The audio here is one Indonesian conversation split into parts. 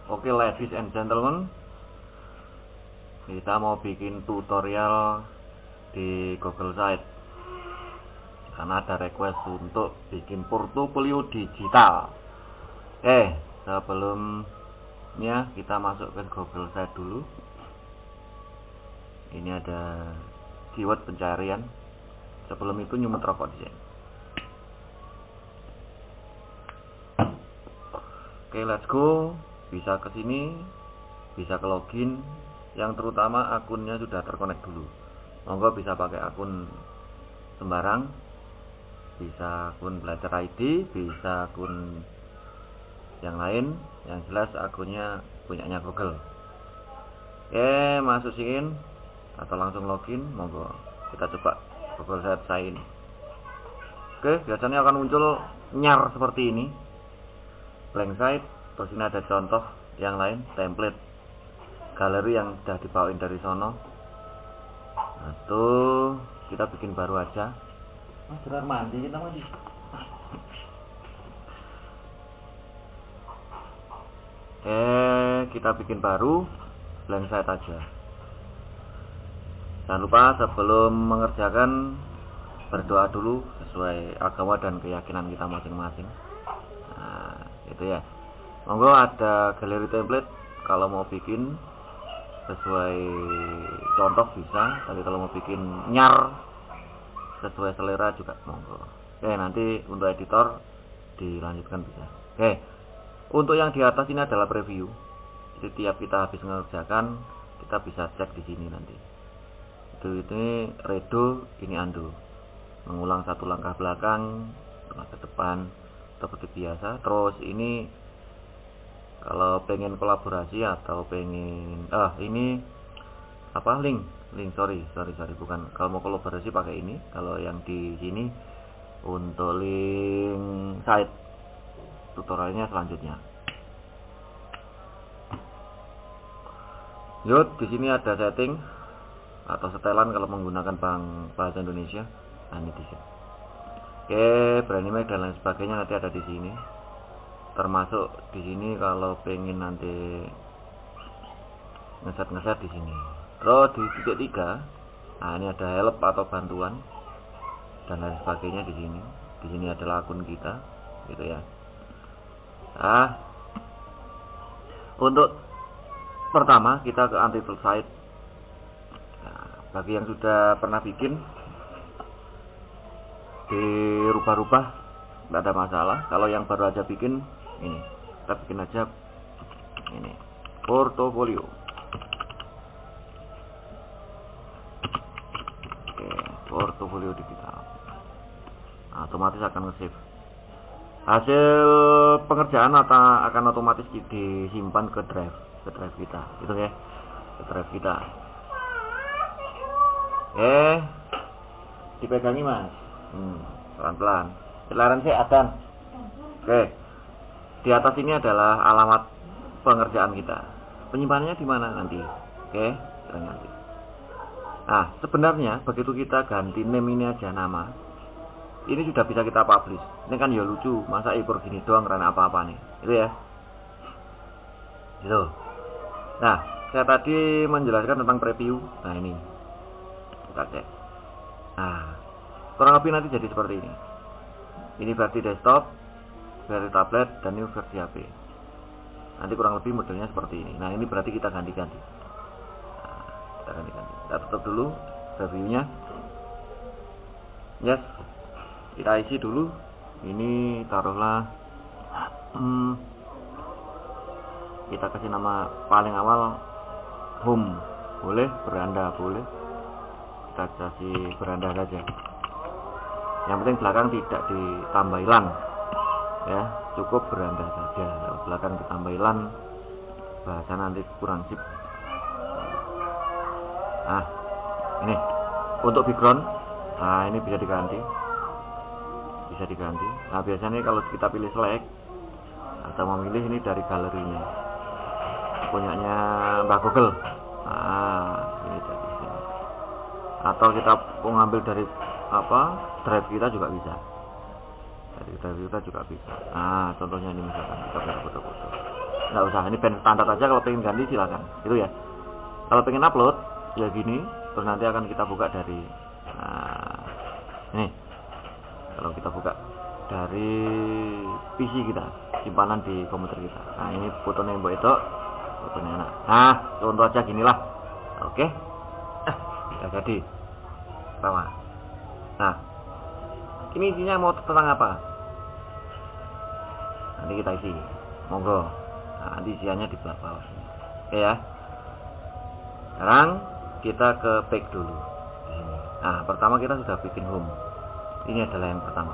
Oke, ladies and gentlemen, kita mau bikin tutorial di Google Site karena ada request untuk bikin portofolio digital. Oke, sebelumnya kita masuk ke Google Site dulu. Ini ada keyword pencarian. Sebelum itu nyumet rokok di sini. Oke, let's go. Bisa ke sini, bisa ke login. Yang terutama akunnya sudah terkonek dulu. Monggo bisa pakai akun sembarang, bisa akun belajar ID, bisa akun yang lain. Yang jelas akunnya punyanya Google. Oke, masukin atau langsung login. Monggo kita coba Google Site sign. Oke, biasanya akan muncul nyar seperti ini, blank site. Terus ini ada contoh yang lain, template galeri yang sudah dibawain dari sono. Nah, tuh kita bikin baru aja. Mas, benar mandi kita mandi. Kita bikin baru, blank site aja. Jangan lupa sebelum mengerjakan berdoa dulu sesuai agama dan keyakinan kita masing-masing. Nah, itu ya. Monggo ada galeri template kalau mau bikin sesuai contoh bisa, tapi kalau mau bikin nyar sesuai selera juga monggo. Oke, nanti untuk editor dilanjutkan bisa. Oke, untuk yang di atas ini adalah preview. Jadi tiap kita habis mengerjakan kita bisa cek di sini nanti. Ini redo, ini undo. Mengulang satu langkah belakang, langkah ke depan seperti biasa. Terus ini kalau pengen kolaborasi atau pengen ini apa link sorry bukan, kalau mau kolaborasi pakai ini. Kalau yang di sini untuk link site tutorialnya selanjutnya. Yuk, di sini ada setting atau setelan kalau menggunakan bahasa Indonesia. Nah, ini di sini. Oke, brand name dan lain sebagainya nanti ada di sini. Termasuk di sini kalau pengen nanti ngeset di sini. Terus di titik 3, nah ini ada help atau bantuan dan lain sebagainya di sini. Di sini adalah akun kita, gitu ya. Nah, untuk pertama kita ke untitled site. Nah, bagi yang sudah pernah bikin, dirubah-rubah nggak ada masalah. Kalau yang baru aja bikin, ini kita bikin aja ini portofolio. Oke, portofolio digital. Nah, otomatis akan nge-save hasil pengerjaan atau akan otomatis disimpan ke drive kita, gitu ya, ke drive kita. Dipegangi mas, pelan-pelan. Dilarang sih adan. Oke. Di atas ini adalah alamat pengerjaan kita. Penyimpanannya di mana nanti? Oke, kita nanti. Nah, sebenarnya begitu kita ganti name ini aja nama, ini sudah bisa kita publish. Ini kan ya lucu, masa impor gini doang karena apa-apa nih, itu ya. Gitu. Nah, saya tadi menjelaskan tentang preview. Nah, ini kita cek. Nah, kurang lebih nanti jadi seperti ini. Ini versi desktop, versi tablet, dan ini versi HP. Nanti kurang lebih modelnya seperti ini. Nah, ini berarti kita ganti-ganti. Nah, kita ganti-ganti. Kita tutup dulu reviewnya. Yes, kita isi dulu. Ini taruhlah kita kasih nama paling awal home, boleh, beranda boleh. Kita kasih beranda saja. Yang penting belakang tidak ditambah lan, ya, cukup beranda saja. Kalau belakang ditambah lan, bahasa nanti kurang sip. Nah, ini untuk background. Nah, ini bisa diganti, Nah, biasanya kalau kita pilih select atau memilih ini dari galerinya, punyanya Mbak Google. Nah, ini dari sini. Atau kita mau ngambil dari drive kita juga bisa. Dari drive kita juga bisa. Nah, contohnya ini misalkan kita punya foto-foto. nggak usah, ini band standar aja. Kalau pengen ganti silakan, gitu ya. Kalau pengen upload ya gini, terus nanti akan kita buka dari ini. Kalau kita buka dari PC kita, simpanan di komputer kita. Nah, ini fotonya Mbok itu, fotonya anak. Nah, contoh aja ginilah. Oke. Sudah jadi. Sama. Nah, ini isinya mau tentang apa? Nanti kita isi. Monggo. Nah, nanti isiannya di bawah sini. Oke ya. Sekarang kita ke back dulu. Nah, pertama kita sudah bikin home. Ini adalah yang pertama.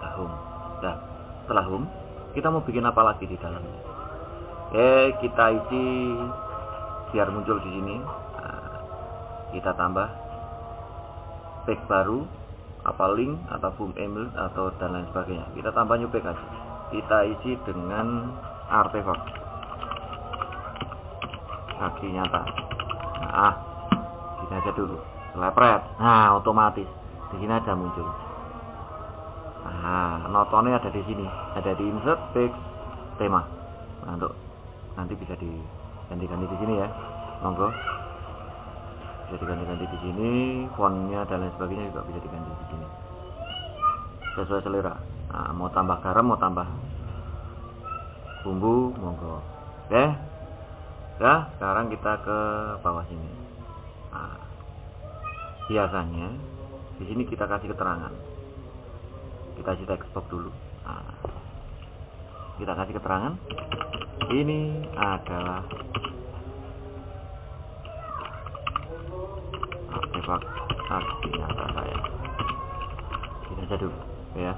Nah, home. Nah, setelah home, kita mau bikin apa lagi di dalamnya? Oke, kita isi biar muncul di sini. Nah, kita tambah back baru, apa link atau boom email atau dan lain sebagainya. Kita tambah new back aja. Kita isi dengan artefak kaki nyata. Nah, sini aja dulu. Lepret. Nah, otomatis di sini ada muncul. Nah, notonnya ada di sini. Ada di insert text tema. Nah, untuk nanti bisa diganti-ganti di sini ya. Monggo. Bisa diganti-ganti di sini, fontnya dan lain sebagainya juga bisa diganti di sini. Sesuai selera. Nah, mau tambah garam, mau tambah bumbu, monggo. Oke. Ya, sekarang kita ke bawah sini. Nah, biasanya di sini kita kasih keterangan. Kita isi text box dulu. Nah, kita kasih keterangan. Ini adalah artefak saksi nyata saya. Kita aja dulu, ya.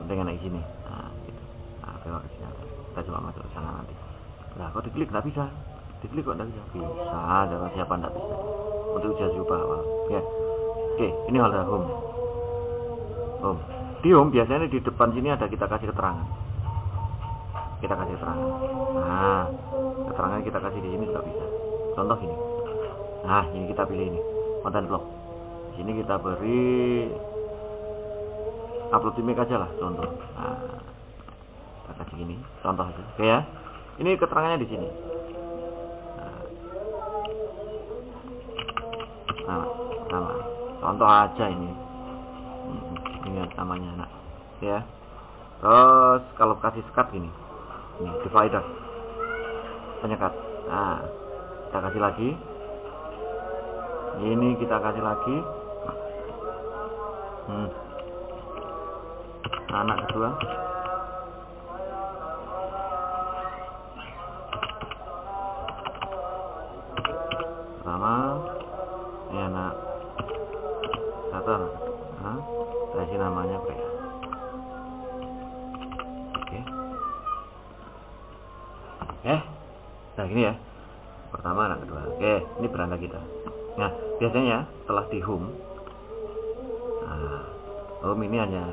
Penting anak sini. Nah, gitu. Artefak saksi nyata. Kita coba masuk ke sana nanti. Nah, kok diklik nggak bisa? Diklik kok nggak bisa? Bisa, jangan siapa nggak bisa. Untuk ujian coba awal. Ya. Oke, ini ada home. Home. Di home biasanya di depan sini ada kita kasih keterangan. Kita kasih keterangan. Nah, keterangan kita kasih di sini juga bisa. Contoh ini. Nah, ini kita pilih ini. Content blog. Di sini kita beri upload image aja lah contoh. Nah, kita kasih gini. Contoh aja. Oke ya. Ini keterangannya di sini. Nah, sama. Contoh aja ini. Ini namanya anak. Ya. Terus kalau kasih sekat gini. Ini divider. Penyekat. Nah, kita kasih lagi. Ini kita kasih lagi. Anak kedua. Pertama. Ini anak satu. Nah, kasih namanya Prea. Oke. Nah gini ya. Pertama, anak kedua. Oke, ini beranda kita. Nah, biasanya setelah di home, home ini hanya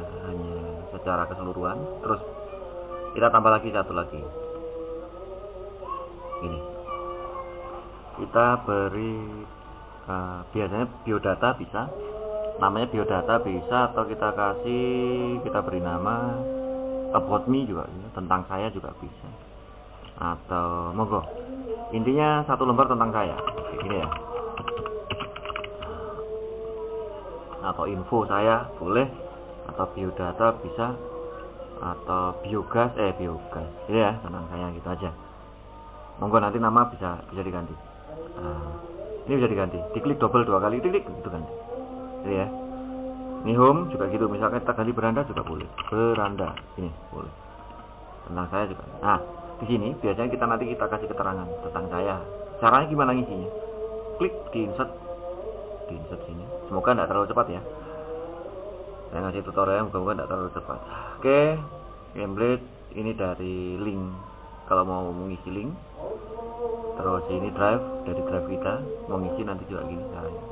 secara keseluruhan. Terus kita tambah lagi satu lagi. Ini kita beri biasanya biodata bisa, namanya biodata bisa, atau kita beri nama about me juga, tentang saya juga bisa, atau monggo intinya satu lembar tentang saya kayak gini ya, atau info saya boleh, atau biodata bisa, atau biogas ya, tentang saya gitu aja. Monggo nanti nama bisa diganti. Ini bisa diganti, diklik double 2 kali, klik gitu ganti. Jadi ya. Ini home juga gitu, misalkan kita ganti beranda juga boleh. Beranda ini boleh. Tentang saya juga. Nah, di sini biasanya nanti kita kasih keterangan tentang saya. Caranya gimana ngisinya? Klik di insert sini. Semoga tidak terlalu cepat ya. Saya ngasih tutorial, moga-moga tidak terlalu cepat. Oke, template ini dari link. Kalau mau mengisi link, terus ini drive, dari drive kita mau ngisi nanti juga gini caranya.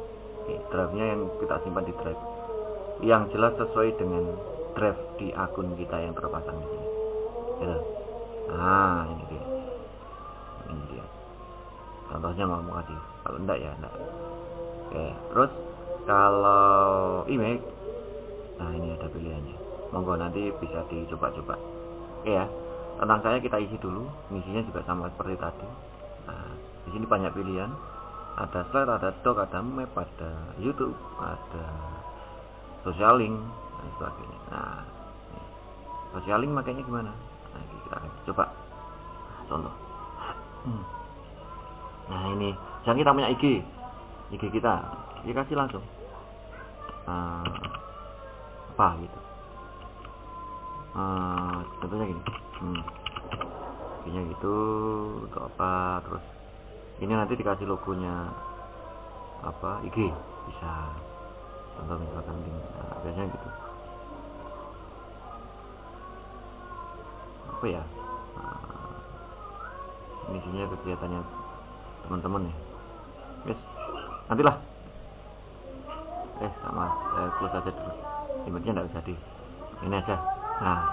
Oke, drive-nya yang kita simpan di drive, yang jelas sesuai dengan drive di akun kita yang terpasang di sini. Gitu. Nah, ini dia. Contohnya mau kasih. Kalau enggak ya enggak. Oke, terus kalau image, nah ini ada pilihannya. Monggo nanti bisa dicoba-coba. Oke ya, tentang saya kita isi dulu, misinya juga sama seperti tadi. Nah, di sini banyak pilihan, ada slide, ada doc, ada map, ada YouTube, ada social link dan sebagainya. Nah, social link makanya gimana? Nah, kita coba contoh. Nah ini, misalnya kita punya IG kita kasih langsung apa gitu. Contohnya gini, IG-nya gitu, untuk apa, terus ini nanti dikasih logonya apa, IG bisa, contoh misalkan gini. Nah, biasanya gitu, apa ya, misinya kegiatannya teman-teman ya, yes, nantilah sama close aja dulu, image-nya nggak usah di ini aja. Nah,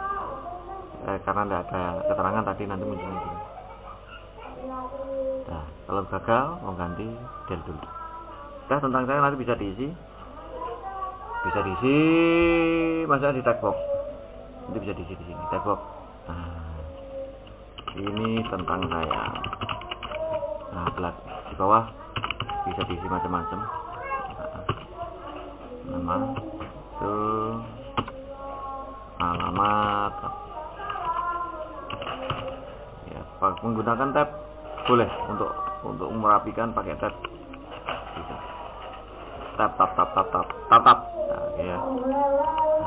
karena tidak ada keterangan tadi, nanti munculnya gini. Nah, kalau gagal mau ganti del dulu. Nah, tentang saya nanti bisa diisi masa di tag box, nanti bisa diisi di sini tag box. Nah, ini tentang saya. Nah, di bawah bisa diisi macam-macam. Nama itu, alamat ya, menggunakan tab boleh, untuk merapikan pakai tab bisa, tab. Nah, ya.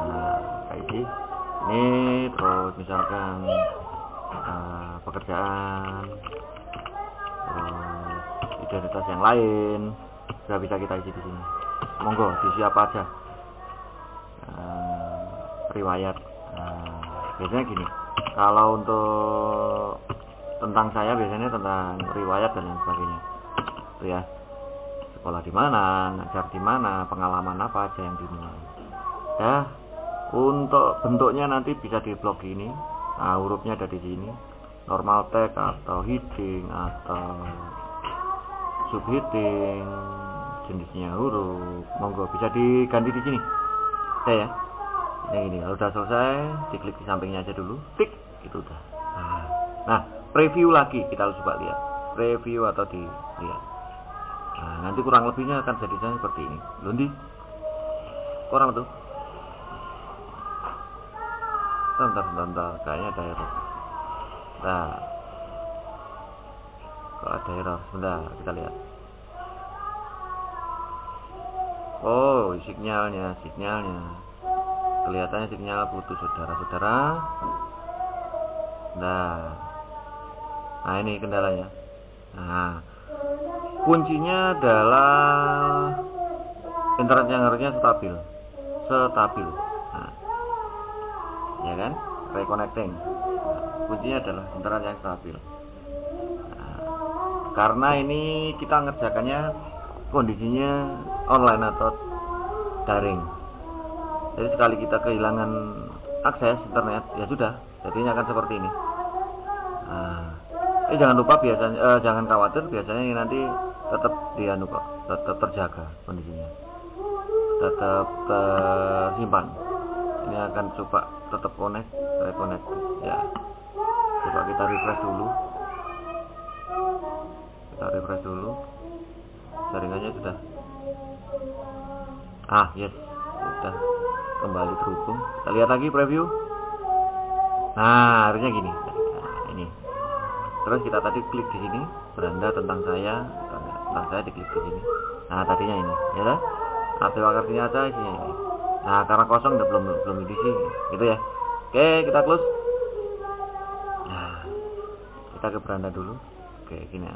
Nah, kayak ini terus misalkan pekerjaan, terus identitas yang lain sudah bisa kita isi di sini. Monggo diisi apa aja. Riwayat, biasanya gini, kalau untuk tentang saya biasanya tentang riwayat dan lain sebagainya itu ya, sekolah di mana, ngajar di mana, pengalaman apa aja yang dimulai ya. Untuk bentuknya nanti bisa di blok ini. Nah, hurufnya ada di sini, normal tag atau heading atau subheading, jenisnya huruf, monggo bisa diganti di sini. Oke ya. Ini kalau udah selesai, diklik di sampingnya aja dulu, tik, itu udah. Nah, preview lagi, kita harus coba lihat preview atau dilihat. Nah, nanti kurang lebihnya akan jadinya seperti ini. Lundi orang tuh, bentar, kayaknya ada error. Nah, kok ada error, sebentar kita lihat. Oh, sinyalnya kelihatannya sinyal putus, saudara-saudara. Nah, ini kendalanya. Nah, kuncinya adalah internet yang harusnya stabil. Nah, ya kan, reconnecting. Kuncinya adalah internet yang stabil. Nah, karena ini kita ngerjakannya kondisinya online atau daring. Jadi sekali kita kehilangan akses internet, ya sudah, jadinya akan seperti ini. Nah, jangan lupa jangan khawatir, biasanya ini nanti tetap tetap terjaga kondisinya, tetap tersimpan. Ini akan coba tetap reconnect ya. Coba kita refresh dulu. Jaringannya sudah. Yes, sudah kembali terhubung. Kita lihat lagi preview. Nah, harusnya gini. Nah, ini. Terus kita tadi klik di sini, beranda tentang saya diklik di sini. Nah, tadinya ini, ya kan? Artinya aja isinya ini. Nah, karena kosong udah belum diisi, gitu ya. Oke, kita close. Nah, kita ke beranda dulu. Oke, gini.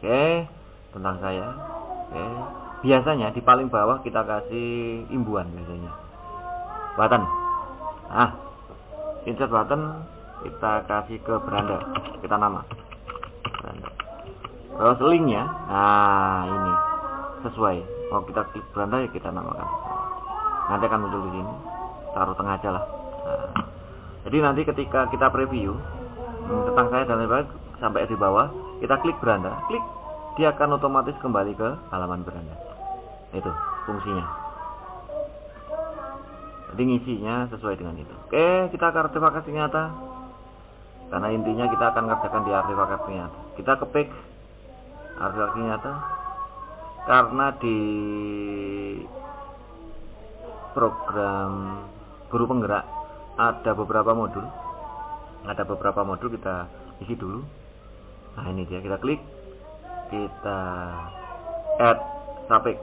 Oke, tentang saya. Oke. Biasanya di paling bawah kita kasih imbuhan biasanya. Button. Insert button kita kasih ke beranda. Kita nama. Beranda. Terus linknya. Nah, ini sesuai. Mau kita klik beranda ya kita namakan. Nanti akan muncul di sini. Taruh tengah aja lah. Nah, jadi nanti ketika kita preview tentang saya dan lain-lain sampai di bawah, kita klik beranda, klik, dia akan otomatis kembali ke halaman beranda. Itu fungsinya. Jadi ngisinya sesuai dengan itu. Oke, kita ke artefak nyata. karena intinya kita akan kerjakan di artefak nyata. Kita ketik artefak nyata karena di program guru penggerak ada beberapa modul kita isi dulu. Nah ini dia, kita klik, kita add suffix,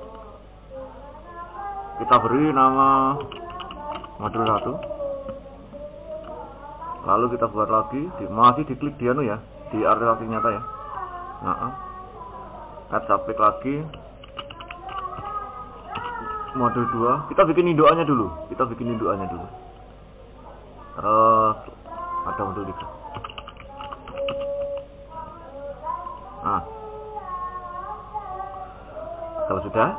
kita beri nama modul 1, lalu kita buat lagi, masih diklik dia ya, di artefak nyata ya. Add suffix lagi, modul 2, kita bikin indukannya dulu, terus ada modul 3. Nah, kalau sudah,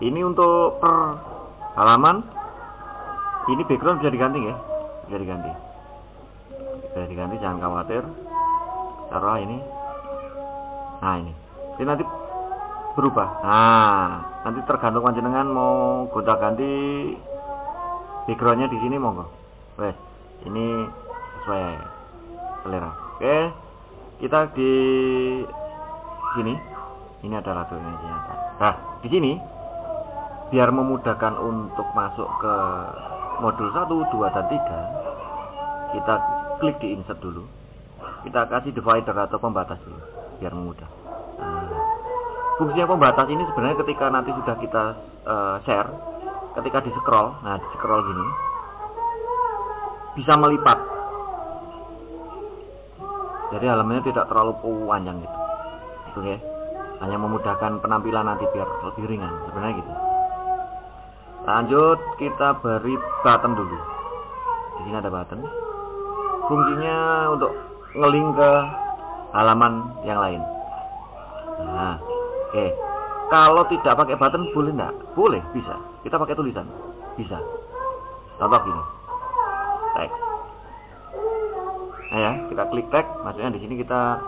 ini untuk per halaman, ini background bisa diganti ya, bisa diganti, jangan khawatir. Taruh ini, nah ini nanti berubah. Nah, nanti tergantung panjenengan mau gonta-ganti backgroundnya di sini, monggo. Wes, ini sesuai selera. Oke, kita di sini, ini adalah artefak nyata. Nah, di sini biar memudahkan untuk masuk ke modul 1, 2, dan 3, kita klik di insert dulu. Kita kasih divider atau pembatas dulu biar mudah. Fungsinya pembatas ini sebenarnya ketika nanti sudah kita share, ketika di scroll, nah di scroll gini bisa melipat, jadi halamannya tidak terlalu panjang gitu, itu ya, hanya memudahkan penampilan nanti biar lebih ringan sebenarnya gitu. Lanjut, kita beri button dulu. Di sini ada button, fungsinya untuk ngelink ke halaman yang lain. Nah, oke. Kalau tidak pakai button boleh enggak? Boleh, bisa. Kita pakai tulisan, bisa. Contoh gini, teks. Nah ya, kita klik teks, maksudnya di sini kita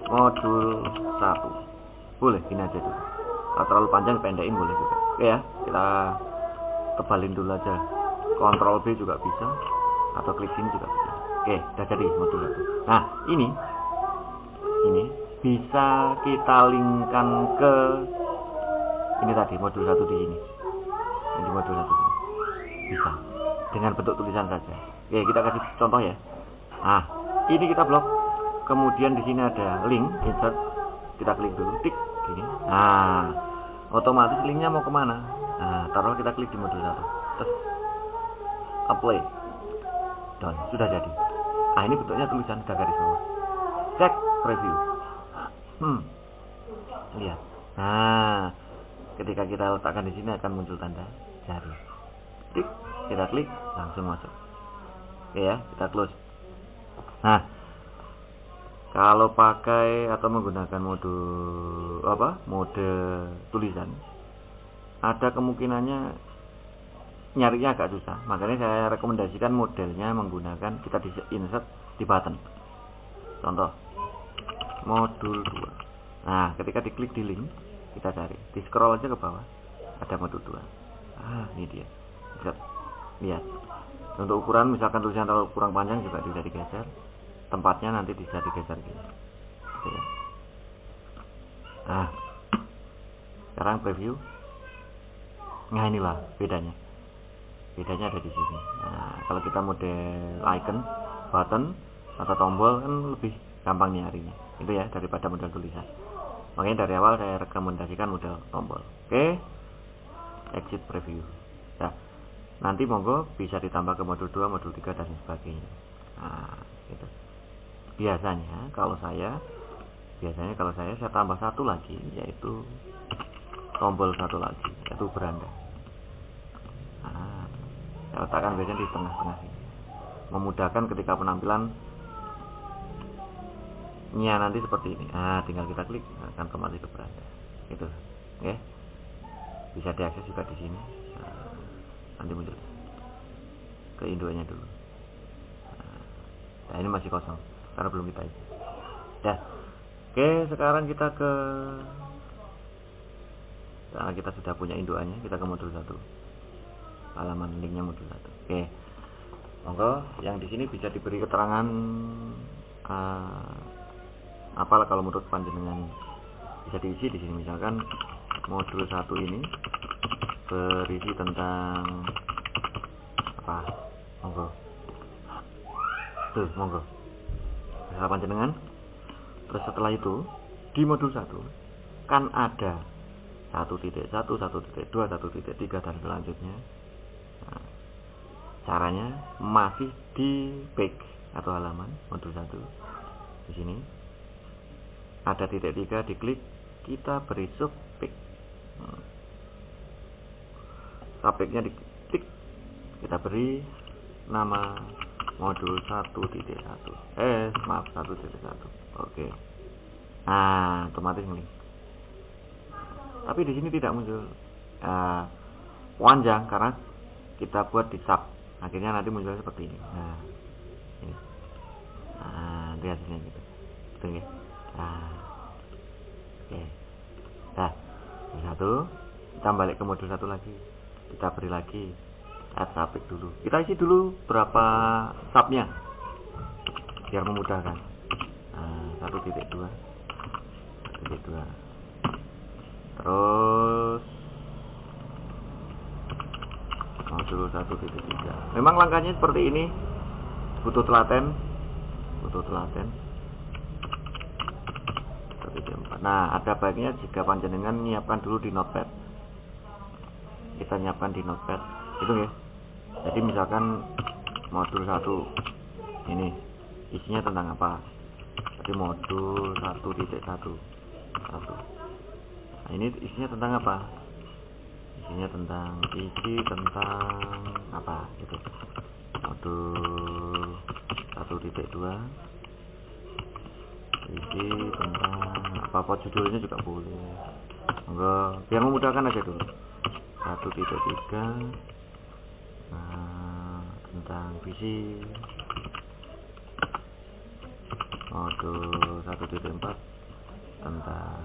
modul 1. Boleh, gini aja dulu. Kalau terlalu panjang pendekin boleh juga. Oke ya, kita tebalin dulu aja. Ctrl B juga bisa, atau klik sini juga bisa. Oke, udah jadi modul 1. Nah, ini bisa kita linkkan ke ini tadi, modul 1 di sini. Ini modul 1 ini. Bisa dengan bentuk tulisan saja. Oke, kita kasih contoh ya. Nah, ini kita blok. Kemudian di sini ada link, insert. Kita klik dulu, tik gini. Nah, otomatis linknya mau kemana? Nah, taruh kita klik di modul 1. Terus apply. Done, sudah jadi. Nah, ini bentuknya tulisan garis bawah. Cek preview. Lihat. Nah, ketika kita letakkan di sini akan muncul tanda jari. Klik, kita klik, langsung masuk. Oke ya, kita close. Nah, kalau pakai atau menggunakan mode tulisan, ada kemungkinannya nyarinya agak susah. Makanya saya rekomendasikan modelnya menggunakan kita di insert di button. Contoh modul 2. Nah, ketika diklik di link, kita cari, di scroll aja ke bawah, ada modul 2. Ah, ini dia. Lihat. Untuk ukuran, misalkan tulisan terlalu kurang panjang juga bisa digeser. Tempatnya nanti bisa digeser gini. Gitu ya. Nah, sekarang preview. Nah, inilah bedanya. Bedanya ada di sini. Nah, kalau kita model icon, button atau tombol kan lebih gampang nyarinya. Itu ya, daripada model tulisan. Makanya dari awal saya rekomendasikan model tombol. Oke. Exit preview. Nah, nanti monggo bisa ditambah ke modul 2, modul 3 dan sebagainya. Nah, gitu. Biasanya kalau saya tambah satu lagi, yaitu tombol satu lagi, yaitu beranda. Nah, saya letakkan biasanya di tengah-tengah sini, memudahkan ketika penampilan nanti seperti ini. Nah, tinggal kita klik akan kembali ke beranda. Gitu, oke. Bisa diakses juga di sini. Nah, nanti muncul ke induannya dulu. Nah, ini masih kosong karena belum kita isi. Dah. Oke, sekarang kita karena kita sudah punya induannya, kita ke modul 1. Halaman linknya modul 1. Oke. Monggo yang di sini bisa diberi keterangan apa kalau menurut panjenengan? Bisa diisi di sini, misalkan modul 1 ini berisi tentang apa? Monggo. Tuh, monggo. Bisa panjenengan. Terus setelah itu di modul 1 kan ada 1.1, 1.2, 1.3 dan selanjutnya. Nah, caranya masih di page atau halaman modul 1. Di sini ada titik 3, diklik, kita beri subpage. Subpage-nya diklik, kita beri nama modul 1.1. Maaf, 1.1. Oke. Nah, otomatis nih. Tapi di sini tidak muncul panjang karena kita buat di sub. Akhirnya nanti muncul seperti ini. Nah, ini. Nah, lihat hasilnya gitu. Betul ya? Nah, oke. Nah, modul 1. Kita balik ke modul 1 lagi. Kita beri lagi add subject dulu. Kita isi dulu berapa subnya biar memudahkan. Nah, 1.2. 1.2. Terus modul 1.3. Memang langkahnya seperti ini. Butuh telaten. 1.4. Nah, ada baiknya jika panjenengan menyiapkan dulu di notepad. Kita nyiapkan di notepad. Itu ya. Jadi misalkan modul 1 ini isinya tentang apa? Jadi modul 1.1. Nah, ini isinya tentang apa? Isinya tentang apa gitu. Modul 1.2 isi tentang apa judulnya juga boleh. Enggak, biar memudahkan aja dulu. 1.3 tentang visi. Modul 1.4 tentang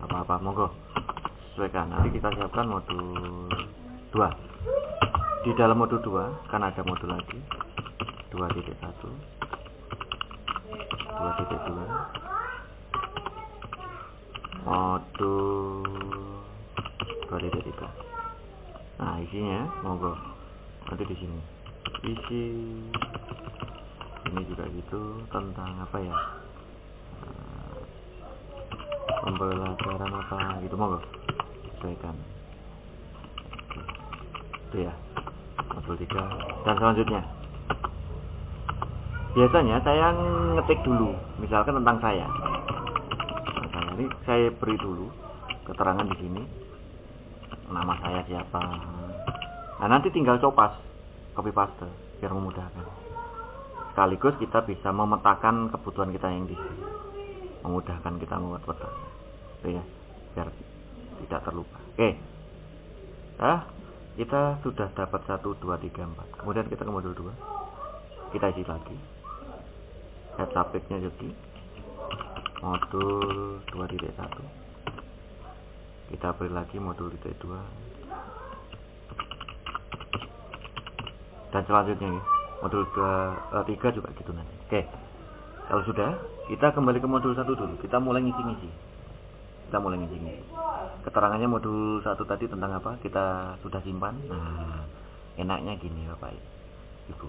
apa monggo sesuaikan. Nanti kita siapkan modul 2. Di dalam modul 2 kan ada modul lagi 2.1, 2.2, modul 2.3. Nah, isinya monggo nanti di sini isi ini juga gitu tentang apa ya, pembelajaran apa gitu, monggo sesuaikan. Oke. Itu ya modul 3 dan selanjutnya. Biasanya saya ngetik dulu misalkan tentang saya. Ini saya beri dulu keterangan di sini, nama saya siapa. Nah, nanti tinggal copy paste biar memudahkan. Sekaligus kita bisa memetakan kebutuhan kita yang di sini, memudahkan kita membuat peta. Itu ya, biar tidak terlupa. Oke. Kita sudah dapat 1, 2, 3, 4. Kemudian kita ke modul 2. Kita isi lagi. Add subject-nya jadi modul 2.1. Kita beri lagi modul 2. Dan selanjutnya ya, modul 3 juga gitu nanti. Oke. Kalau sudah, kita kembali ke modul 1 dulu. Kita mulai ngisi-ngisi. Keterangannya modul 1 tadi tentang apa? Kita sudah simpan. Nah, enaknya gini Bapak Ibu.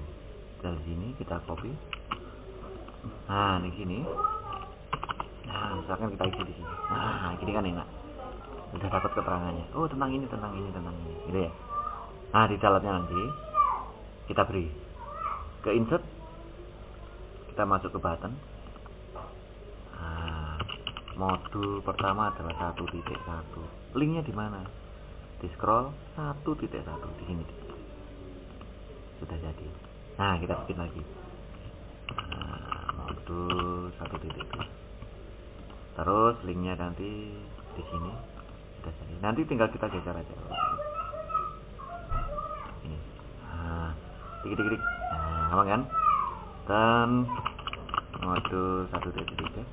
Dari sini kita copy. Nah, di sini. Nah, misalkan kita isi di sini. Nah, gini kan enak. Udah dapat keterangannya. Oh, tentang ini. Gitu ya. Nah, di dalamnya nanti kita beri ke insert. Kita masuk ke button. Nah, modul pertama adalah 1.1. Linknya di mana? Di scroll 1.1 di sini. Sudah jadi. Nah, kita bikin lagi. Nah, modul 1.2. Terus linknya nanti di sini sudah jadi. Nanti tinggal kita geser aja. Ini. Nah, dikit-dikit. Nah, apa kan? Dan modul 1.3.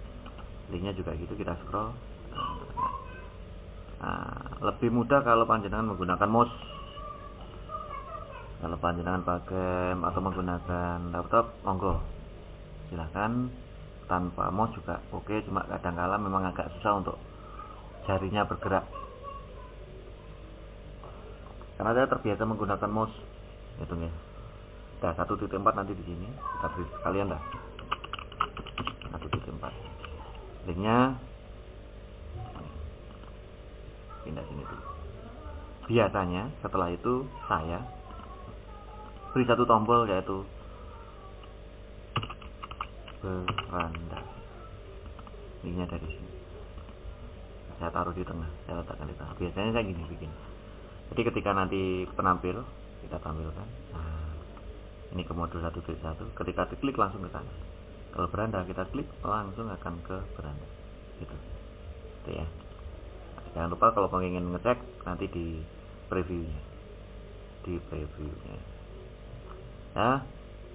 Linknya juga gitu, kita scroll. Nah, lebih mudah kalau panjenengan menggunakan mouse. Kalau panjenengan pakai atau menggunakan laptop, monggo silahkan, tanpa mouse juga oke, cuma kadangkala memang agak susah untuk jarinya bergerak karena saya terbiasa menggunakan mouse. Hitung ya, ada 1.4 nanti di sini kita beri sekalian dah 1.4, linknya pindah sini dulu. Biasanya setelah itu saya beri satu tombol, yaitu beranda. Linknya dari sini saya taruh di tengah, saya letakkan di tengah. Biasanya saya gini bikin. Jadi ketika nanti penampil kita tampilkan, nah ini ke modul 1.1, ketika diklik langsung ke sana. Kalau beranda kita klik langsung akan ke beranda gitu. Itu ya. Nah, jangan lupa kalau pengen ngecek nanti di previewnya, ya.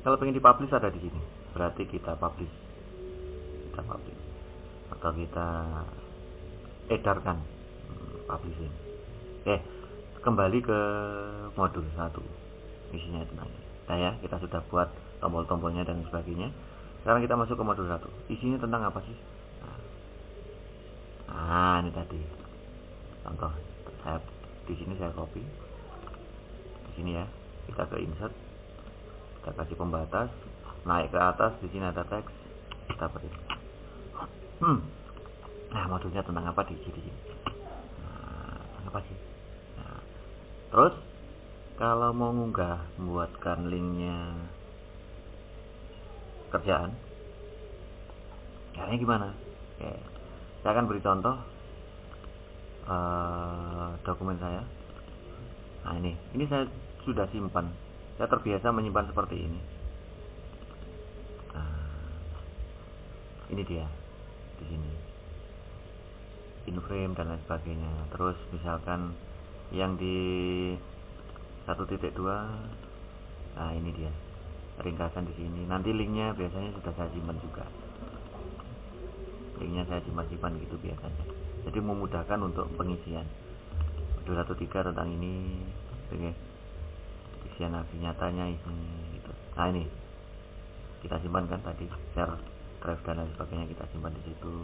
Kalau pengen dipublish ada di sini, berarti kita publish atau kita edarkan, publishing. Oke, kembali ke modul 1, isinya itu nanya. Nah ya, kita sudah buat tombol-tombolnya dan sebagainya. Sekarang kita masuk ke modul 1, isinya tentang apa sih? Nah ini tadi contoh, saya di sini saya copy, di sini ya, kita ke insert, kita kasih pembatas, naik ke atas, di sini ada teks, kita beri. Nah modulnya tentang apa di sini? Nah, apa sih? Nah, terus kalau mau membuatkan linknya kerjaan, caranya gimana? Oke, saya akan beri contoh dokumen saya. Nah ini saya sudah simpan. Saya terbiasa menyimpan seperti ini. Nah, ini dia di sini, in frame dan lain sebagainya. Terus misalkan yang di 1.2, nah ini dia ringkasan di sini. Nanti linknya biasanya sudah saya simpan juga. Linknya saya simpan gitu biasanya. Jadi memudahkan untuk pengisian. Modul 1.3 tentang ini, oke. Isian aksi nyatanya ini gitu. Nah ini kita simpan kan tadi, share drive dan lain sebagainya kita simpan di situ.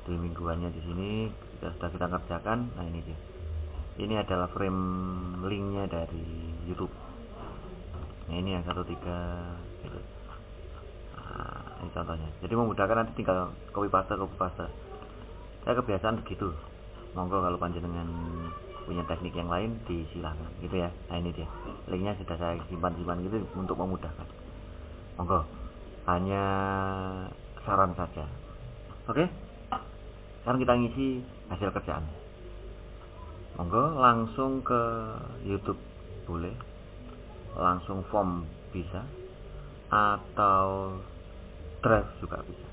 Di mingguannya di sini sudah kita kerjakan. Nah ini dia. Ini adalah frame linknya dari YouTube. Nah ini yang 1.3 gitu. Nah, ini contohnya. Jadi memudahkan, nanti tinggal copy paste. Saya kebiasaan begitu. Monggo kalau panjenengan punya teknik yang lain disilahkan gitu ya. Nah ini dia. Linknya sudah saya simpan gitu untuk memudahkan. Monggo. Hanya saran saja. Oke? Sekarang kita ngisi hasil kerjaan. Monggo langsung ke YouTube boleh, langsung form bisa, atau drive juga bisa.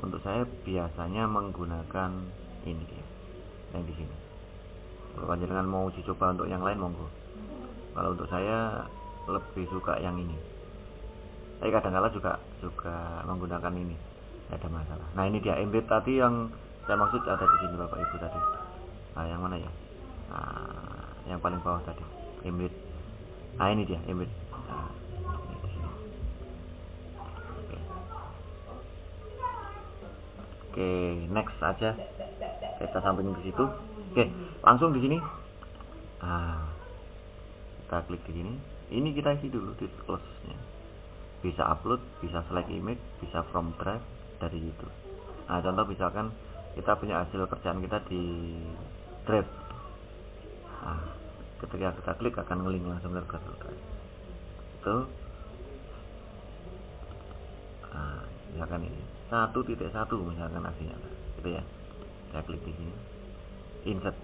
Untuk saya biasanya menggunakan ini dia, yang di sini. Kalau panjenengan mau uji coba untuk yang lain monggo. Kalau untuk saya lebih suka yang ini. Tapi kadang-kala juga menggunakan ini, tidak ada masalah. Nah ini dia embed tadi yang saya maksud ada di sini Bapak Ibu tadi. Nah yang mana ya? Nah, yang paling bawah tadi embed. Nah ini dia embed. Nah, ini di sini. Oke, next aja. Kita sampingin ke situ. Oke, langsung di sini. Nah, kita klik di sini. Ini kita isi dulu di close-nya. Bisa upload, bisa select image, bisa from drive dari YouTube. Nah, contoh misalkan kita punya hasil kerjaan kita di drive. Nah, ketika kita klik akan ngelink langsung ke drive. Itu. Nah, misalkan ini 1.1 misalkan hasilnya, gitu ya. Saya klik di sini, insert,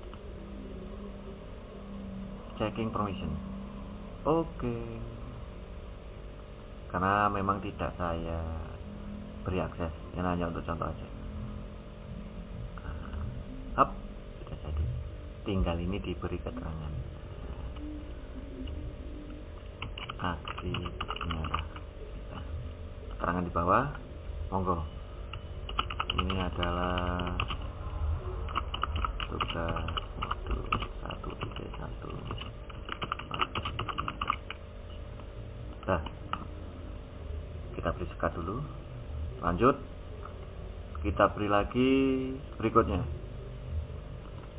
checking permission. Oke. Karena memang tidak saya beri akses, ini hanya untuk contoh aja. Up, sudah jadi. Tinggal ini diberi keterangan. Aksi nyata. Keterangan di bawah, monggo. Ini adalah tugas modul 1.1. Nah, kita beri sekat dulu. Lanjut, kita beri lagi berikutnya.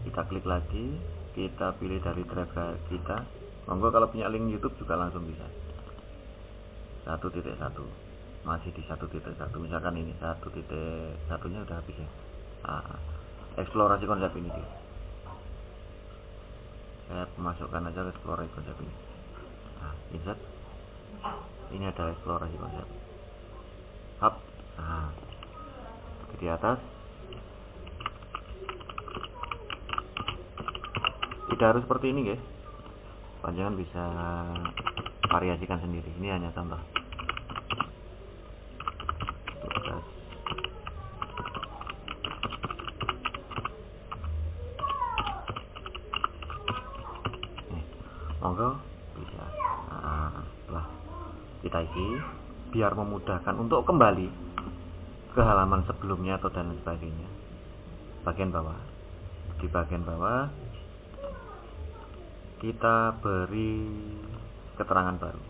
Kita klik lagi, kita pilih dari drive kita. Monggo kalau punya link YouTube juga langsung bisa. 1.1 masih di 1.1, misalkan ini 1.1-nya udah habis ya. Eksplorasi konsep ini dia. Saya masukkan aja eksplorasi konsep ini. Insert. Ini ada eksplorasi konsep. Hub. Di atas. Tidak harus seperti ini, guys. Panjangan bisa variasikan sendiri. Ini hanya contoh. Monggo bisa. Setelah kita isi, biar memudahkan untuk kembali ke halaman sebelumnya atau dan sebagainya. Bagian bawah. Di bagian bawah kita beri keterangan baru.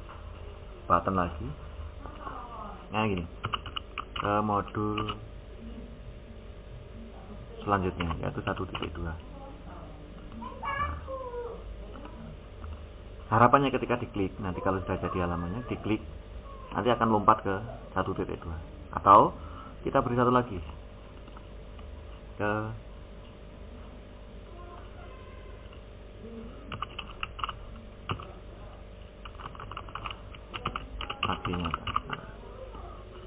Button lagi. Nah gini. Ke modul selanjutnya yaitu 1.2. Harapannya ketika diklik, nanti kalau sudah jadi halamannya, diklik, nanti akan lompat ke 1.2. Atau kita beri satu lagi ke aksi nyata.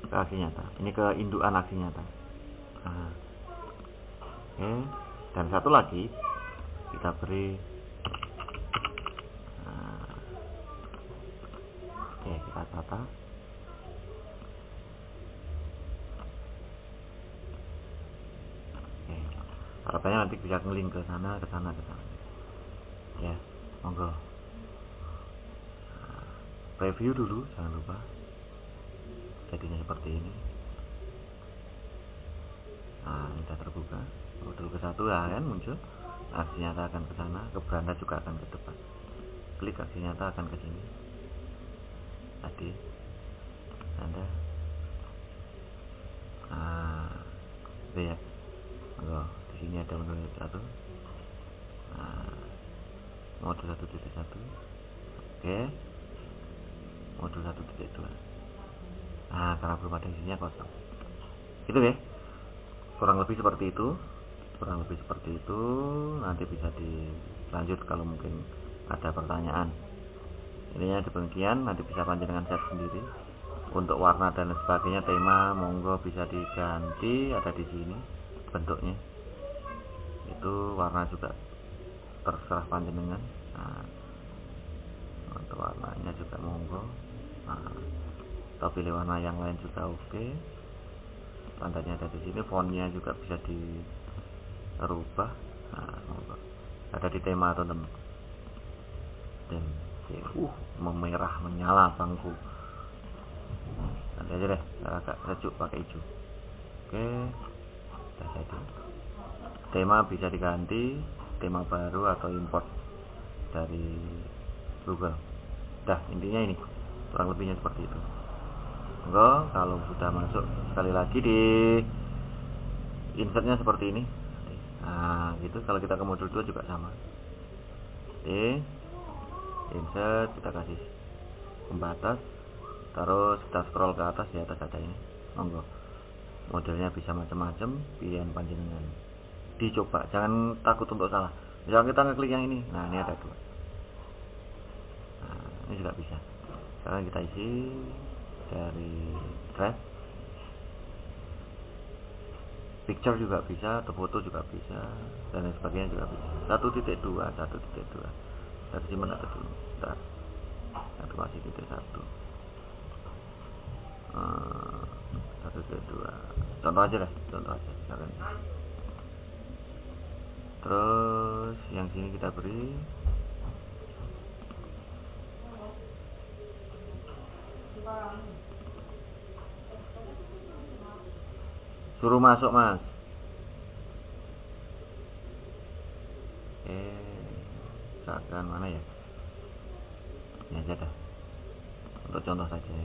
Ke aksi nyata. Ini ke indukan aksi nyata. Oke. Dan satu lagi kita beri. Kita tata. Harapannya nanti bisa ngelink ke sana, ke sana, ke sana. Ya, monggo. Review dulu, jangan lupa. Jadinya seperti ini. Ini sudah terbuka. Modul ke 1 kan muncul. Aksi nyata akan ke sana, ke beranda juga akan ke depan. Klik aksi nyata akan ke sini. Tadi Anda lihat, di sini ada modul 1, modul 1.1, oke, modul 1.2. Karena belum ada isinya kosong. Gitu ya, kurang lebih seperti itu. Nanti bisa dilanjut kalau mungkin ada pertanyaan. Ininya demikian, nanti bisa panjenengan set sendiri. Untuk warna dan sebagainya, tema monggo bisa diganti, ada di sini bentuknya. Itu warna juga terserah panjenengan. Untuk warnanya juga monggo. Atau pilih warna yang lain juga oke. Tandanya ada di sini, fontnya juga bisa dirubah. Monggo. Ada di tema atau tem. Memerah menyala bangku. Nanti aja deh, agak sejuk pakai hijau. Oke, sudah jadi. Tema bisa diganti, tema baru atau import dari Google. Intinya ini, kurang lebihnya seperti itu. Kalau sudah masuk, sekali lagi di insertnya seperti ini. Gitu. Kalau kita ke modul 2 juga sama. Insert, kita kasih pembatas, terus kita scroll ke atas, di atas ada ini. Monggo, modelnya bisa macam-macam, pilihan panjenengan. Dicoba, jangan takut untuk salah. Misalnya kita ngeklik yang ini, ini ada 2. Ini juga bisa. Sekarang kita isi dari drive. Picture juga bisa, atau foto juga bisa, dan lain sebagainya juga bisa. 1.2. Versi mana dulu? Bentar. Satu masih titik 1. 1.2. Contoh aja deh, misalkan. Terus yang sini kita beri suruh masuk, Mas. Misalkan mana ya? Ini aja dah. Untuk contoh saja ya.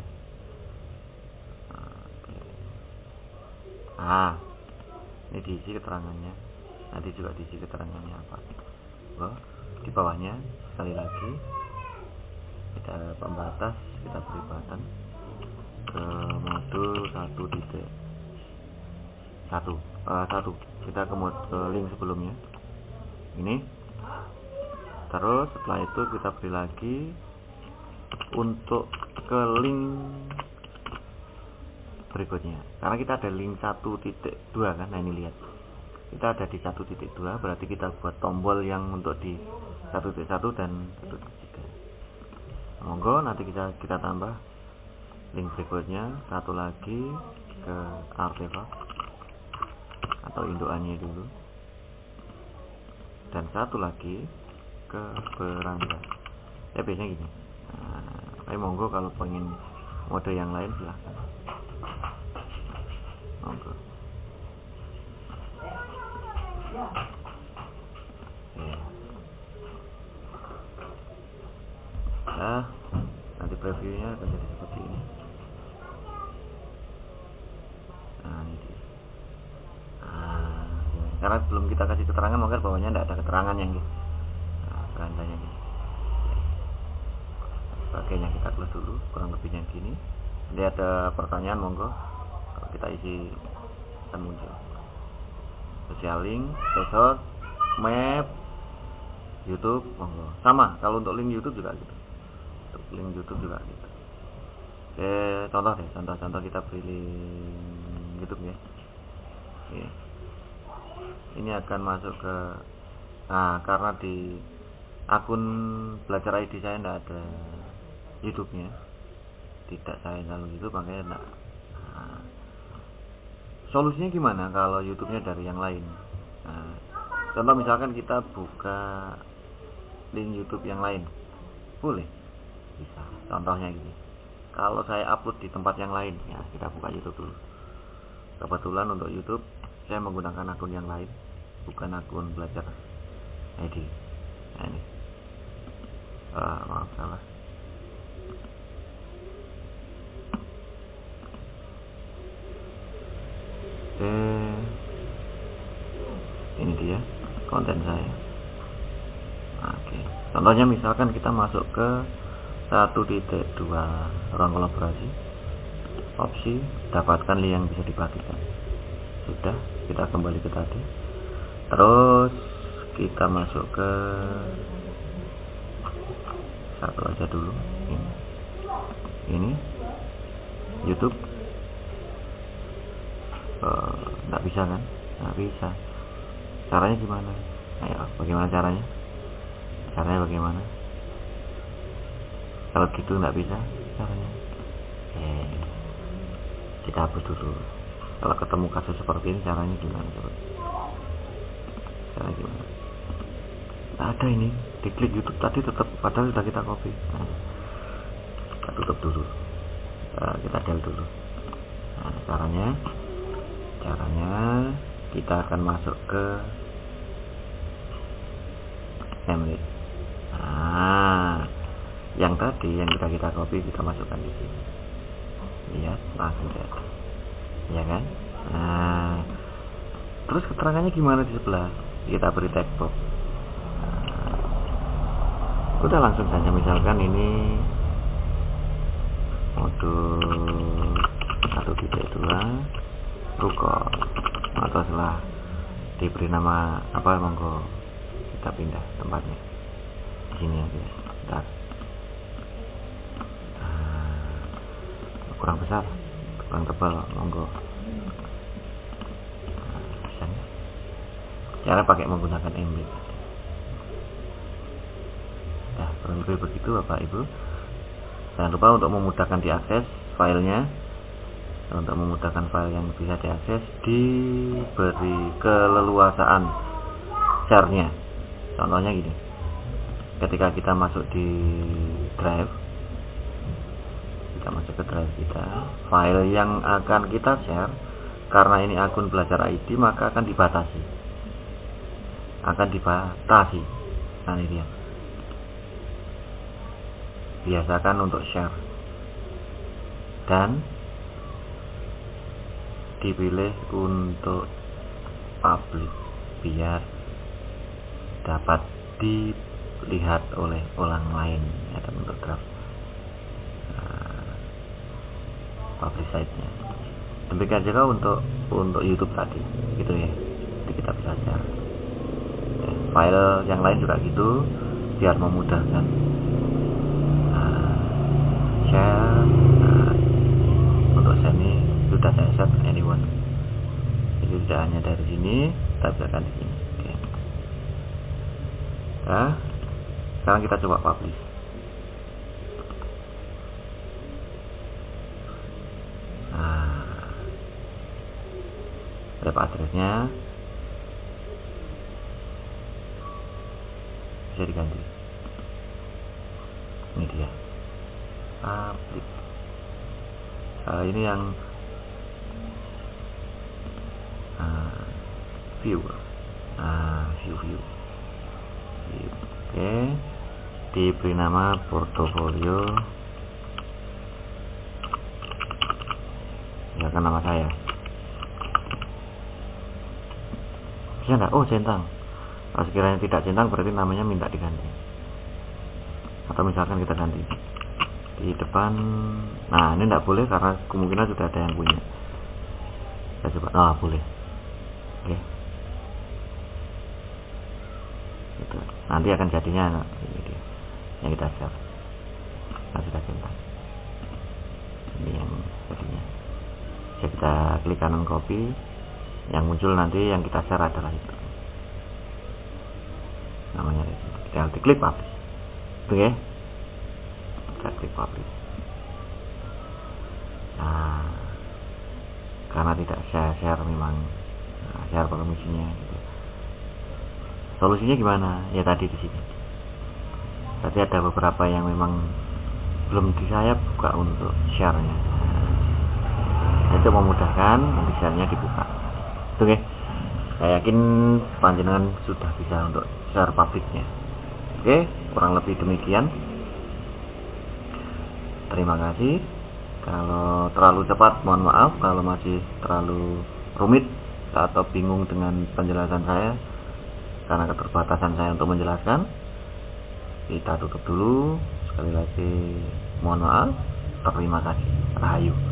Nah, ini diisi keterangannya, nanti juga diisi keterangannya apa. Di bawahnya sekali lagi kita pembatas, kita beri button ke modul 1.1. Kita ke link sebelumnya ini. Terus setelah itu kita beri lagi untuk ke link berikutnya, karena kita ada link 1.2 kan. Nah ini lihat, kita ada di 1.2, berarti kita buat tombol yang untuk di 1.1 dan 1.3. Monggo nanti kita tambah link berikutnya, satu lagi ke artefak atau indukannya dulu, dan satu lagi ke beranda. Ya biasanya gini. Tapi monggo kalau pengen mode yang lain silahkan. Monggo. Nah, nanti previewnya akan jadi seperti ini. Nah, ini dia. Karena belum kita kasih keterangan, maka bawahnya tidak ada keterangan yang gitu. Berandanya nih. Sebagainya kita close dulu, kurang lebihnya gini. Nanti ada pertanyaan, monggo. Kalau kita isi akan muncul. Social link, password, map, YouTube, monggo. Sama, kalau untuk link YouTube juga gitu. Untuk link YouTube juga gitu. Oke, contoh deh, contoh kita beri link YouTube ya. Oke. Ini akan masuk ke, karena di akun belajar ID saya tidak ada YouTube-nya, tidak saya install YouTube, makanya enggak. Solusinya gimana kalau YouTube-nya dari yang lain? Contoh misalkan kita buka link YouTube yang lain, boleh, bisa. Contohnya gini, kalau saya upload di tempat yang lain, ya kita buka YouTube dulu. Kebetulan untuk YouTube saya menggunakan akun yang lain, bukan akun belajar ID. Nah ini, maaf salah. Ini dia konten saya. Oke. Contohnya misalkan kita masuk ke 1.2 ruang kolaborasi, opsi dapatkan link yang bisa dibagikan. Sudah, kita kembali ke tadi. Terus kita masuk ke satu aja dulu. Ini YouTube. Nggak bisa kan? Nggak bisa. Caranya gimana? Ayo, bagaimana caranya? Caranya bagaimana? Kalau gitu nggak bisa caranya. Kita hapus dulu. Kalau ketemu kasus seperti ini, caranya gimana? Coba. Caranya gimana? Nggak ada ini. Diklik YouTube tadi tetap, padahal sudah kita copy. Nah, kita tutup dulu. Kita delete dulu. Nah, caranya kita akan masuk ke template. Yang tadi yang kita copy, kita masukkan di sini. Lihat, langsung jadi, ya kan? Terus keterangannya gimana di sebelah? Kita beri text box. Udah langsung saja, misalkan ini modul 1.2 Rukol, atau setelah diberi nama apa, monggo kita pindah tempatnya di sini aja. Bentar. Kurang besar, kurang tebal, monggo. Misalnya cara pakai menggunakan embed. Nah, kurang lebih begitu Bapak Ibu. Jangan lupa untuk memudahkan diakses filenya. Untuk memudahkan file yang bisa diakses, diberi keleluasaan share-nya. Contohnya gini, ketika kita masuk di drive, kita masuk ke drive kita, file yang akan kita share, karena ini akun belajar ID, maka akan dibatasi. Nah ini dia. Biasakan untuk share, dan dipilih untuk publik biar dapat dilihat oleh orang lain ya, dan untuk draft publish site-nya. Demikian juga untuk YouTube tadi gitu ya, jadi kita bisa share ya, file yang lain juga gitu biar memudahkan share. Untuk share ini sudah saya share anyone, jadi tidak hanya dari sini, kita bisa kan di sini. Oke. Nah, sekarang kita coba publish. Web addressnya bisa diganti. Ini dia public. Ini yang view. View. Oke, diberi nama portofolio, ya kan nama saya. Bisa nggak? Oh, centang. Kalau sekiranya tidak centang berarti namanya minta diganti. Atau misalkan kita ganti di depan. Nah, ini tidak boleh karena kemungkinan sudah ada yang punya. Kita coba. Boleh. Oke. Gitu. Nanti akan jadinya ini dia yang kita share. Nah, sudah centang. Ini yang jadinya. Bisa kita klik kanan copy. Yang muncul nanti yang kita share adalah itu. Namanya tinggal diklik publish. Oke. Kita klik publish. Nah, karena tidak saya share memang share permisinya gitu. Solusinya gimana? Ya tadi di sini. Berarti ada beberapa yang memang belum saya buka untuk share-nya. Itu memudahkan untuk share-nya dibuka. Oke. Saya yakin panjenengan sudah bisa untuk share publiknya. Oke, kurang lebih demikian. Terima kasih. Kalau terlalu cepat mohon maaf, kalau masih terlalu rumit atau bingung dengan penjelasan saya karena keterbatasan saya untuk menjelaskan, kita tutup dulu. Sekali lagi mohon maaf. Terima kasih. Rahayu.